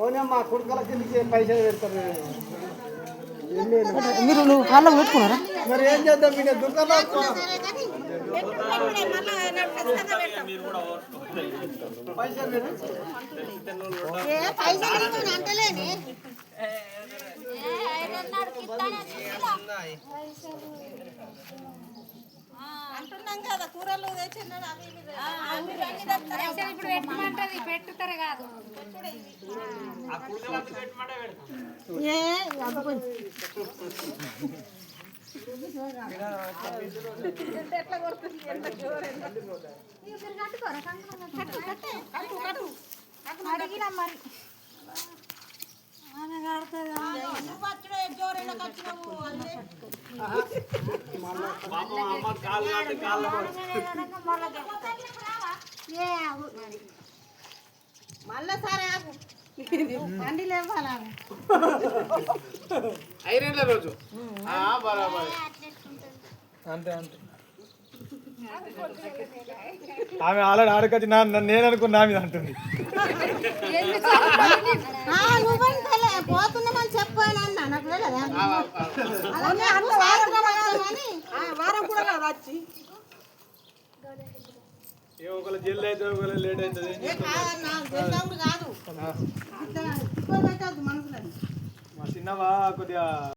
అవునమ్మా కుడుకల కిందకి పైసలు పెడతారు. మీరు నువ్వు కాళ్ళకు పెట్టుకున్నారా? మరి ఏం చేద్దాం మీకు దుకాణం అంటున్నాం కదా కూరలు తెచ్చినాడు ఇప్పుడు పెట్టమంటది పెట్టుతారు కాదు ఎట్లా కొడుతుంది ఎంత జోరు అడిగినా మరి మళ్ళా సరే అండి లేవాలా ఐరన్ల రోజు బరాబర్ అంతే అంతే. ఆమె ఆల్రెడీ ఆడకొచ్చి నేను అనుకున్నా మీద అంటుంది. పోతున్నామని చెప్పానన్నా నాకు వారం కూడా వచ్చి ఒకళ్ళు జల్ది అయితే ఒకళ్ళు లేట్ అవుతుంది. కాదు మా చిన్నవా కొద్దిగా